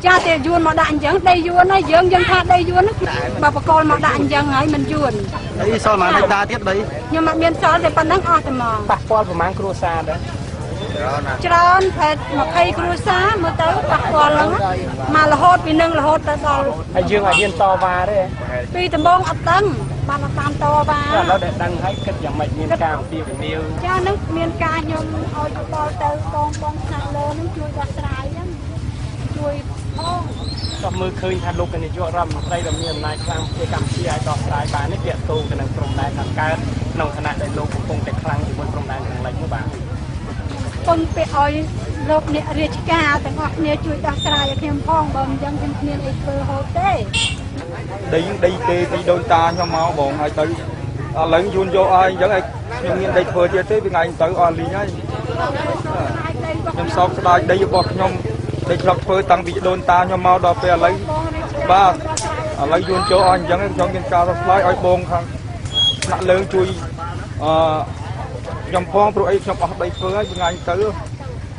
cha tiền yuan mà đạn giống đây yuan ấy giống dân tha đây yuan bà con mà đạn giống ấy mình yuan đấy sao mà anh ta tiếp đấy nhưng mà miền sau thì phần nắng o thì mà bạc con của mang cua xa đấy tròn phải mà cây cua xá mới tới bạc con lắm mà là hốt vì nâng là hốt tới sau hay dương ở yên to va đấy tuy tầm bông ấp tân bà là tam to và nó để đăng thấy kết dạng mạch miền cao tiêu tiêu cha nước miền ca nhung ôi to tới con sạt lơ nó chui ra trái lắm chui phongก็มือคืนทันลูกกันในช่วงรำได้ดำเนินนายครั้งเกี่ยวกับที่ไอ้ดอกสายบานนี่เกี่ยวตูกันในกรมแดนทางการนองคณะได้ลูกคงแต่ครั้งอยู่บนกรมแดนทางไรมู่บ้านคนไปเอาโลกเนี่ยเรียกกาแต่ออกเนี่ยช่วยดักสลายเพียงพ้องบ่มยังเป็นเนี่ยไอ้เบอร์โฮเต้đi đôi ta cho máu bọn hai tới lớn yun vô ai giống ai nhưng nhiên đây thôi thế với ngày tới on lý nhá nhưng sau đây đây vô bọc nhom đây gặp phơi tăng bị đôi ta cho máu đó về lấy ba lấy yun cho anh giống trong nhiên cao lái ai bông khang nặng lớn chui nhom phong rồi ai trong đây phơi với ngày tới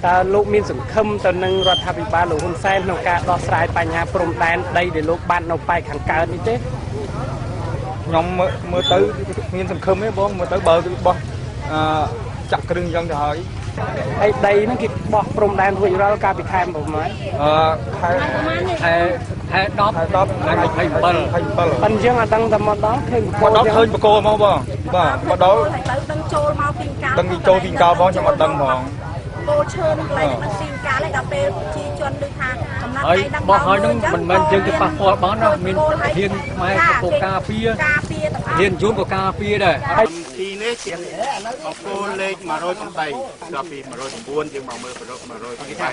ตาลูกมีสังคมตอนนึงรัฐบาลหลวงแซนนองการดอสายปัญญาปรมแดนได้เดี๋ยวลูกบ้านเอาไปขังการนี่เจ๊ยมเมื่อtớiมีสังคมไหมบ้องเมื่อtới bờบ้องจักกระดึงยังจะหายไอ้ใดนั่นคือบอกปรมแดนหุ่ยเราการไปแทนผมไหมดอกไข่เปิ้ลปัญญาตั้งแต่มาดอกเคยมาดอกเคยมาโกมาบ้างมาดอกตั้งมีโจพิงกาบ้องจะมาตั้งมองโบเชิญไปมันสิงกาเลยดับเบิลชีจนด้วยทางกำลังใจดังๆ บอกให้นึงมันยังจะปักพอบ้านนะมีเทียนไม้กับกาเปียเทียนจุ้มกับกาเปียได้ทีนี้เทียนของโกเล็กมาโรยกันไปก็ปีมาโรยบ้วนยังมาเมื่อมาโรยกันไป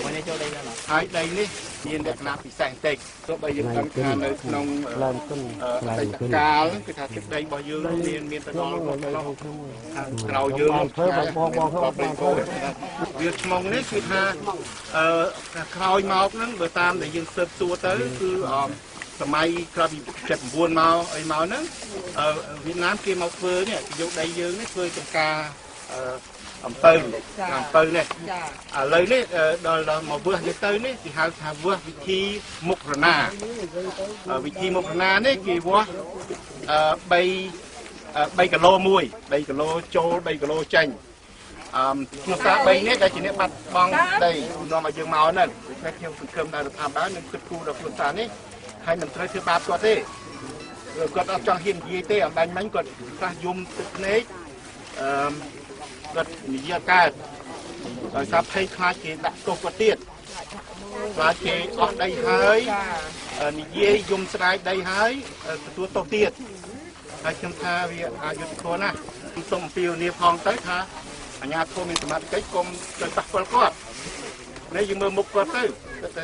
ไอ้ใดนี่ยินเด็กนักปีแสงเต็กตัวใบยังตั้งคาในนองกาลคือถ้าเก็บใดบ่ยืนมีตะนองเรายืนviệc mong đấyคือถ้าคราวเมานั้นเบอร์ตามแต่ยังเสิร์ฟตัวเตอคือสมัยครับเจ็บบัวเมาไอเมานั้นเวียดนามเกี่ยวกับเฟอเนี่ยยกได้เยอะนี่เฟอจังกาเปิลเนี่ยเลยนี่เรามาเบื่อในเตอนี่ที่หาเบื่อวิธีมุกรนาเนี่ยกี่ว่าใบกะโลมวยใบกะโลโจใบกะโลจังchúng ta bây nét đây chỉ nét mặt bong đây nó mà dương màu này cái theo phần cơm đã được làm đó nên cứ thu được chúng ta đấy hay mình chơi thứ ba có thế rồi còn trong hiện gì thế ở đánh bánh còn ta dùng tự nấy gật nhiều cái rồi sắp thấy khai cái đặt câu có tiền và cái ở đây hơi dây dùng slide đây hơi tua to tiền hay chúng ta vì dùng con à xong phiêu niệm phong tới ha nhà thôn mình mà cái con cái bạc phật có nếu như mà một quạt tới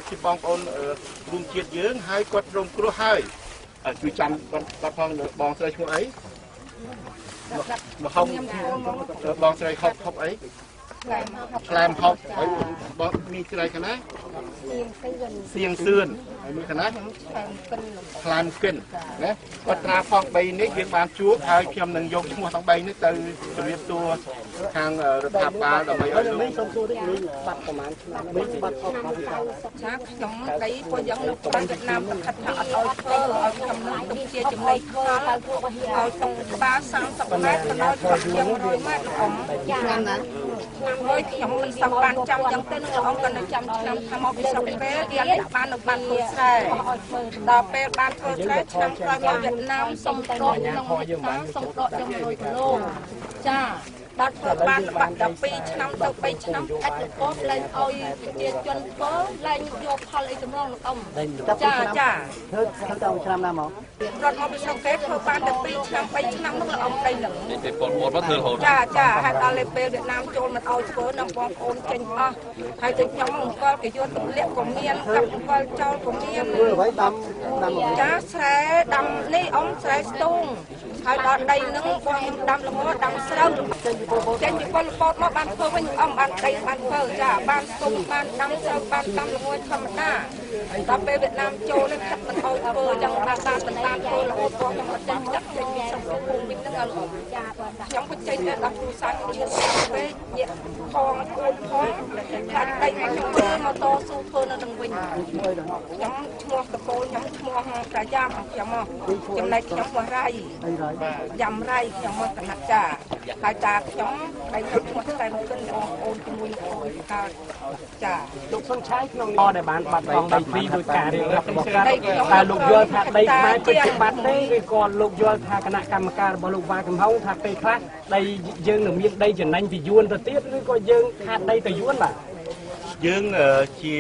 thì bong con rung chiết dưỡng hai quạt rung cua hai chui chăn con phong được bong sợi chung ấy mà không bong sợi học ấy làm học ấy bong mi sợi cái này xiềng xươngมีขนาดคลานขึ้นนะก็ตราฟองใบนี้เพียงบางชั่วทายเพียงหนึ่งยกชั่วทั้งใบนี้ตื่นเรียบตัวทางรัฐบาลเราไม่เอาไม่ส่งตัวได้บัตรประมาณไม่บัตรออกมาชักของไอ้พยังลูกบ้านเวียดนามขัดขัดเอาเอาคำนั้นต้องเชียร์จำเลยเอาต้องปลาสังสับแม่ขนาดยังโดยมากของอย่างนั้นโดยที่ของมันสับปานจำยังเต้นของกันจำนำทำเอาไปสับเป้เรียนบ้านหนึ่งบ้านตัวใช่ต่อไปบ้านตัวใช่ทำกลายมาเวียดนามส่งโดดยังส่งโดดยังโดยโลกจ้าบ้านตัวบ้านบ้านดับปีช้ำตัวไปช้ำอัดโป๊บเลยเอาเดียจนโป๊เลยโยกพอเลยจำลองต้มจ้าเฮ้ยเขาจะเอาชามน้ำหรอรถมาไปส่งเกสตัวบ้านดับปีช้ำไปช้ำต้องเอาไปหนึ่งเป็นปนหมดว่าเธอโหดจ้าให้ตาเลเปเวียดนามโจรมันเอาเชื้อน้ำปองโอนเก่งอ่ะให้ถึงยังมันก็กี่โยนตุ่มเลี้ยงของเมียนกับก็เจ้าของเมียนไว้ดำจ้าแสดำนี่อ้อมแสตุ้งให้ตอนใดนึงบอยดำละหัวดำเสา ចេញពីពលពតមកបានធ្វើវិញអំបានដីបានធ្វើចាបានទុំបានដាំស្រូវបានដាំល្ងួយធម្មតាដល់ពេលវៀតណាមចូលនេះកាត់មិនអោយធ្វើអញ្ចឹងបានតាមមិនតាមធ្វើរហូតដល់ខ្ញុំមិនចេញចាក់ចេញពីស្រុកភូមិវិញហ្នឹងខ្ញុំបញ្ចេញដល់គ្រូសាស្ត្រជាពេកញាក់ផងគួនផងខាត់ដីខ្ញុំធ្វើមកតស៊ូធ្វើនៅនឹងវិញខ្ញុំឈ្មោះតកូលខ្ញុំឈ្មោះប្រាយ៉ាមខ្ញុំមកចំណែកខ្ញុំមករៃយ៉ាំរៃខ្ញុំមកកណចាហើយតាខ្ញុំដៃខ្ញុំឈ្មោះតែមកគិនបងប្អូនជាមួយនឹងអូនកើតចាលោកសុនឆៃក្នុងនេះដែលបានបាត់បង់ដីធ្លីដោយការរៀបរាប់របស់គាត់តែលោកយល់ថាដីខ្មែរពិតជាបាត់ទេឬក៏លោកយល់ថាគណៈកម្មការរបស់លោកវ៉ាកំហុងថាពេលខ្លះដីយើងនឹងមានដីចំណេញពីយួនទៅទៀតឬក៏យើងខាតដីទៅយួនបាទយើងជា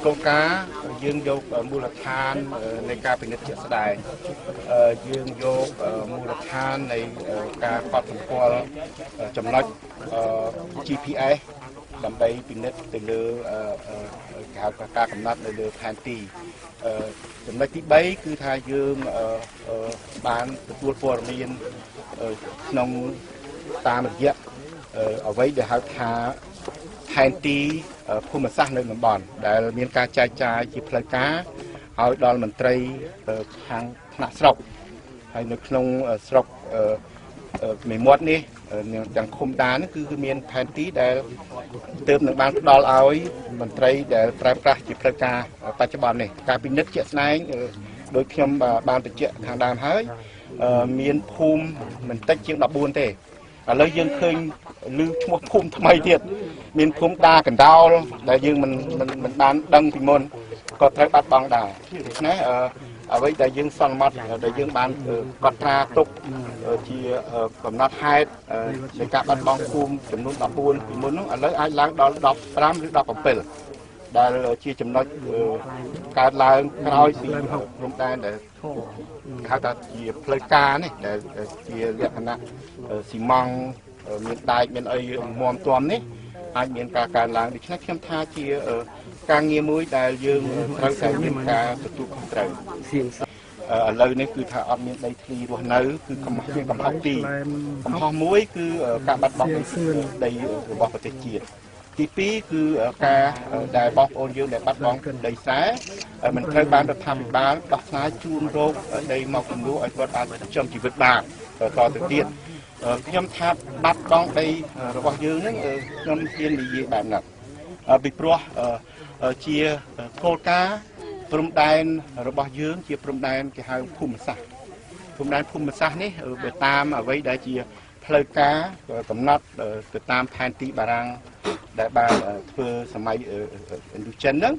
កងការយើងយកមូលដ្ឋាននៃការពិនិត្យជាក់ស្ដែងយើងយកមូលដ្ឋាននៃការកត់សម្គាល់ចំណុច GPS ដើម្បីពិនិត្យទៅលើការកំណត់នៅលើផែនទីចំណុចទី3គឺថាយើងបានទទួលព័ត៌មានក្នុងតាមរយៈអ្វីដែលហៅថាផែនទីភូមិសាស្ត្រនៅតំបន់ដែលមានការចែកចាយជាផ្លូវការឲ្យដល់មន្ត្រីខាងថ្នាក់ស្រុកហើយនៅក្នុងស្រុកមេមត់នេះទាំងឃុំដានគឺមានផែនទីដែលទើបនឹងបានផ្ដល់ឲ្យមន្ត្រីដែលប្រើប្រាស់ជាផ្លូវការបច្ចុប្បន្ននេះការពិនិត្យជាក់ស្ដែងដោយខ្ញុំបានបញ្ជាក់ខាងដើមហើយមានភូមិមិនតិចជាង14ទេឥឡូវយើងឃើញឮឈ្មោះភូមិថ្មីទៀតមានភូមិដាកណ្ដោលដែលយើងមិនបានដឹងពីមុនក៏ត្រូវបាត់បង់ដែរដូច្នេះអ្វីដែលយើងសន្មត់ដែលយើងបានកត់ត្រាទុកជាកំណត់ហេតុនៃការបាត់បង់ភូមិចំនួន14ពីមុននោះឥឡូវអាចឡើងដល់15ឬ17ដែលជាចំណុចកើតឡើងក្រោយពីព្រំដែនដែលហៅថាជាផ្លូវការនេះដែលជាលក្ខណៈស៊ីម៉ង់មានដែកមានអីមាំទាំនេះអាចមានការកើនឡើងដូច្នេះខ្ញុំថាជាការងារមួយដែលយើងត្រូវតែមានការទទួលខុសត្រូវឥឡូវនេះគឺថាអត់មានដីធ្លីរស់នៅគឺកំហុសពីកំហុសពីកំហុសមួយគឺការបាត់បង់ដីរបស់ប្រទេសជាតិទី2គឺការដែលបងប្អូនយើងដែលបាត់បង់ដីស្រែមិនត្រូវបានរដ្ឋាភិបាលដោះស្រាយជូនរោគដីមកជំនួសឲ្យគាត់អាចចិញ្ចឹមជីវិតបានតទៅទៀតខ្ញុំថាបាត់បង់ដីរបស់យើងហ្នឹងខ្ញុំហ៊ាននិយាយបែបហ្នឹងពីព្រោះជាគោលការណ៍ព្រំដែនរបស់យើងជាព្រំដែនគេហៅភូមិសាស្ត្រព្រំដែនភូមិសាស្ត្រនេះបើតាមអ្វីដែលជាផ្លូវការកំណត់ទៅតាមផែនទីបារាំងដែលបានធ្វើសម័យឥណ្ឌូចិនហ្នឹង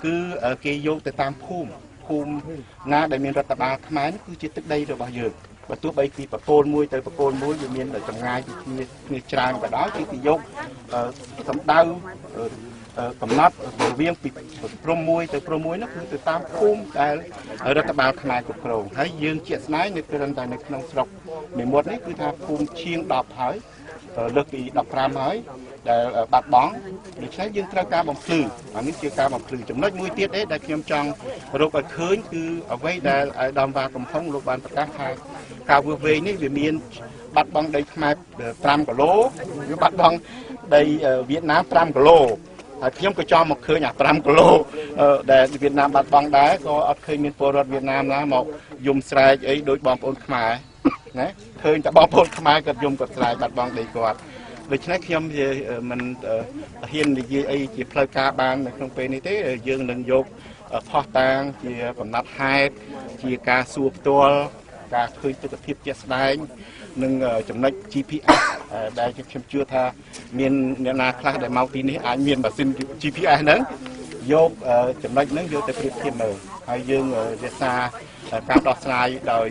គឺគេយកទៅតាមភូមិណាដែលមានរដ្ឋបាលខ្មែរគឺជាទឹកដីរបស់យើងបើទោះបីពីបកគោលមួយទៅបកគោលមួយវាមានចម្ងាយពីគ្នាច្រើនក៏ដោយគឺគេយកសម្ដៅកំណត់រវាងពីព្រំមួយទៅព្រំមួយនោះគឺទៅតាមភូមិដែលរដ្ឋបាលខ្មែរគ្រប់គ្រងហើយយើងជាក់ស្ដែងនៅគ្រាន់តែនៅក្នុងស្រុកមេមត់នេះគឺថាភូមិជាង10ហើយលើកពី15ហើយដែលបាត់បង់ដូច្នេះយើងត្រូវការបំភ្លឺអានេះជាការបំភ្លឺចំណុចមួយទៀតដែលខ្ញុំចង់រកឲ្យឃើញគឺអ្វីដែលអាយដាមវ៉ាកំហុងលោកបានប្រកាសថាការវាវែងនេះវាមានបាត់បង់ដីខ្មែរ5គីឡូវាបាត់បង់ដីវៀតណាម5គីឡូហើយខ្ញុំក៏ចង់មកឃើញអា5គីឡូដែលវៀតណាមបាត់បង់ដែរក៏អត់ឃើញមានពលរដ្ឋវៀតណាមណាមកយំស្រែកអីដោយបងប្អូនខ្មែរណាឃើញតែបងប្អូនខ្មែរគាត់យំគាត់ស្រែកបាត់បង់ដីគាត់ដូច្នេះខ្ញុំមិនហ៊ាននិយាយអីជាផ្លូវការបាននៅក្នុងពេលនេះទេយើងនឹងយកផុសតាងជាកំណត់ហេតុជាការសួរផ្ទាល់ការឃើញទស្សនវិជ្ជាជាក់ស្ដែងនិងចំណុច GPS ដែលខ្ញុំជឿថាមានអ្នកណាខ្លះដែលមកទីនេះអាចមានម៉ាស៊ីន GPS ហ្នឹងយកចំណុចហ្នឹងយកទៅប្រៀបធៀបមើលហើយយើងរក្សាការដោះស្រាយដោយ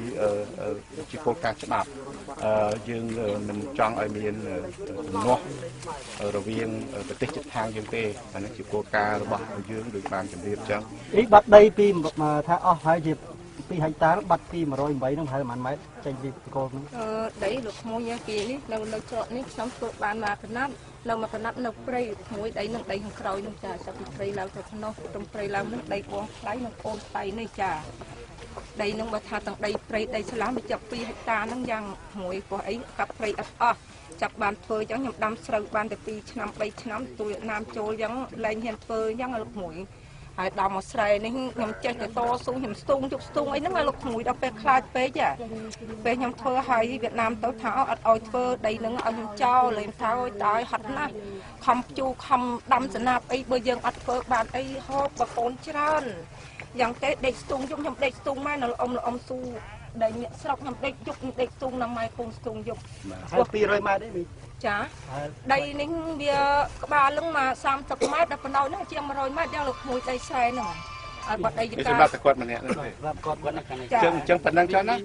ជាគោលការណ៍ច្បាប់យើងមិនចង់ឲ្យមានទំនាស់រវាងប្រទេសជិតខាងយើងទេអានេះជាគោលការណ៍របស់យើងដូចបានជម្រាបចឹងនេះបាត់ដីពីថាអស់ហើយជា2ហិកតាបាត់ពី108ហ្នឹងប្រហែលប៉ុន្មានម៉ែត្រចេញពីកោហ្នឹងដីលោកក្មួយគេនេះនៅច្រកនេះខ្ញុំធ្វើបានមកកណាត់នៅមកកណាត់នៅព្រៃមួយដីនឹងដីខាងក្រោយនឹងចាចាប់ពីព្រៃឡើងទៅភ្នោះត្រឹមព្រៃឡើងនឹងដីបងថ្លៃនឹងអូនថ្លៃនេះចាដីនឹងបើថាទាំងដីព្រៃដីឆ្លាមវាចាប់2ហិកតាហ្នឹងយ៉ាងមួយព្រោះអីកាប់ព្រៃអត់អស់ ចាប់បានធ្វើអញ្ចឹងខ្ញុំដាំស្រូវបានតែ2ឆ្នាំ3ឆ្នាំទូវៀតណាមចូលអញ្ចឹងលែងហ៊ានធ្វើអញ្ចឹងលោកមួយហើយដល់មកស្រែនេះខ្ញុំចេះតែតស៊ូខ្ញុំស្ទូងជប់ស្ទូងអីហ្នឹងឲ្យលោកមួយដល់ពេលខ្លាចពេកពេលខ្ញុំធ្វើឲ្យវៀតណាមទៅថាអត់ឲ្យធ្វើដីហ្នឹងឲ្យខ្ញុំចោលលេងថាអើយតើហត់ណាស់ខំជូខំដាំសណាប់អីបើយើងអត់ធ្វើបានអីហូបបកូនច្រើនយ៉ាងទេដេកស្ទូងខ្ញុំដេកស្ទូងម៉ែនៅអ៊ំស៊ូដីញាក់ស្រុកខ្ញុំដេកជប់ដេកស្ទូងនៅម៉ែពងស្ទូងយប់200ម៉ែត្រទេចាដីនេះវាក្បាលលឹងមក30ម៉ែត្រដល់ប៉ុណ្ណោះហ្នឹងជាង100ម៉ែត្រយ៉ាងលោកមួយដីស្រែហ្នឹងឲ្យបាត់ដីចកាសម្រាប់តែគាត់ម្នាក់ហ្នឹងសម្រាប់គាត់ប៉ុណ្ណឹងចឹងប៉ុណ្ណឹងចុះណា